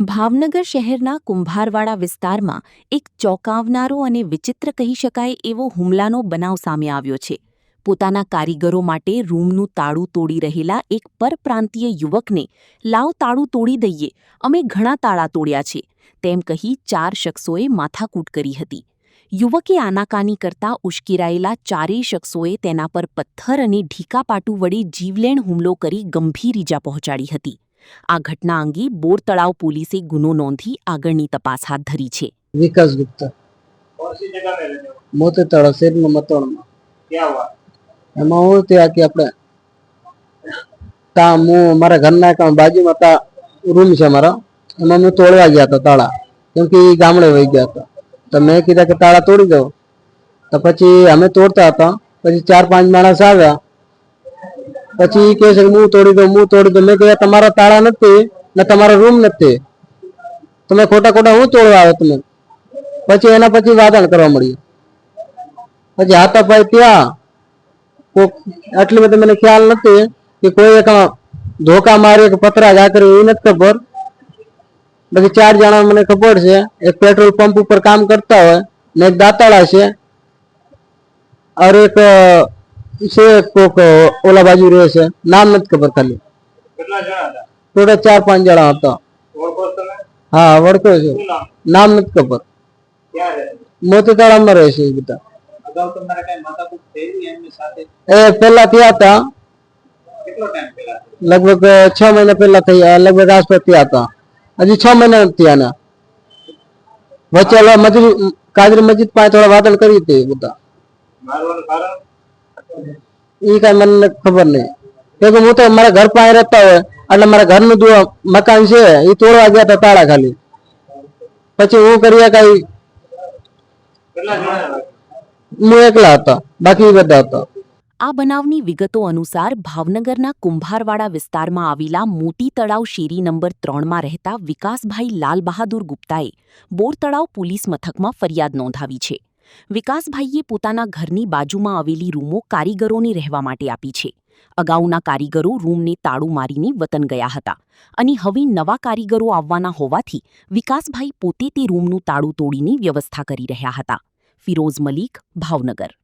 ભાવનગર શહેરના કુંભારવાડા વિસ્તારમાં એક ચોંકાવનારો અને વિચિત્ર કહી શકાય એવો હુમલાનો બનાવ સામે આવ્યો છે. પોતાના કારીગરો માટે રૂમનું તાળું તોડી રહેલા એક પરપ્રાંતીય યુવકને લાવ તાળું તોડી દઈએ, અમે ઘણા તાળા તોડ્યા છે તેમ કહી 4 શખ્સોએ માથાકૂટ કરી હતી. યુવકે આનાકાની કરતા ઉશ્કેરાયેલા 4 શખ્સોએ તેના પર પથ્થર અને ઢીકાપાટું વડે જીવલેણ હુમલો કરી ગંભીર ઈજા પહોંચાડી હતી. આ ઘટના અંગે બોર તળાવ પોલીસે ગુનો નોંધી આગળની તપાસ હાથ ધરી છે. विकास गुप्ता कौन सी जगह में रहते हो? मोते तड़ा सेठ नंबर 3 में क्या हुआ? એમાં હું ત્યાં કે આપણે હું મારા ઘરના કામ બાજુમાં રૂમ છે મારા, એમાં હું તોડવા ગયા હતા તાળા, કેમ કે એ ગામડે વહી ગયા હતા. તો મેં કીધા કે તાળા તોડી દો. તો પછી અમે તોડતા હતા, પછી 4-5 માણસ આવ્યા. પછી એ કહે છે હું તોડી દઉં. મેં કહ્યું તમારા તાળા નથી ને તમારો રૂમ નથી, તમે ખોટા હું તોડવા આવ્યો તમે. પછી એના પછી વાદળ કરવા મળ્યું. પછી હાથાપાઈ ત્યાં આટલી બધી મને ખ્યાલ નથી કે કોઈ એક ધોકા મારી કે પતરા જ કર્યું એ નથી ખબર. બાકી 4 જણા મને ખબર છે. એક પેટ્રોલ પંપ ઉપર કામ કરતા હોય ને એક દાતાળા છે, और एक છે કોક ઓલા બાજુ રહે છે, નામ નથી ખબર ખાલી. કેટલા જણા હતા? ટોટલ 4-5 જણા હતા. ઓળખો તમે? હા ઓળખો છે, શું નામ? નામ નથી ખબર. ક્યાં રહે? મોતીતળામાં રહે છે એ બધા. અગાઉ તમારે કઈ માથાકૂટ થયેલી એમની સાથે? એ પહેલા થયા હતા, કેટલો ટાઈમ પહેલા? લગભગ 6 મહિના પહેલા થયા, લગભગ આસપાસ થયા હતા. હજી 6 મહિના નથી થયા ને. વચ્ચે કાદરી મસ્જિદ પાસે થોડા વાદળ કરી હતી બધા. મારવાનું કારણ? એ કઈ મને ખબર નહીં, કેમ કે હું તો મારા ઘર પાસે રહેતા હોય એટલે મારા ઘરનું મકાન છે એ તોડવા ગયા હતા તાળા ખાલી. પછી હું કરીએ કઈ કેટલા જણા? હું એકલા હતા, બાકી બધા હતા. આ બનાવની વિગતો અનુસાર ભાવનગરના કુંભારવાડા વિસ્તારમાં આવેલા મોતી તળાવ શેરી નંબર 3માં રહેતા વિકાસભાઈ લાલબહાદુર ગુપ્તાએ બોર તળાવ પોલીસ મથકમાં ફરિયાદ નોંધાવી છે. વિકાસભાઈએ પોતાના ઘરની બાજુમાં આવેલી રૂમો કારીગરોને રહેવા માટે આપી છે. અગાઉના કારીગરો રૂમને તાળું મારીને વતન ગયા હતા અને હવે નવા કારીગરો આવવાના હોવાથી વિકાસભાઈ પોતે તે રૂમનું તાળું તોડીને વ્યવસ્થા કરી રહ્યા હતા. ફિરોઝ મલિક, ભાવનગર.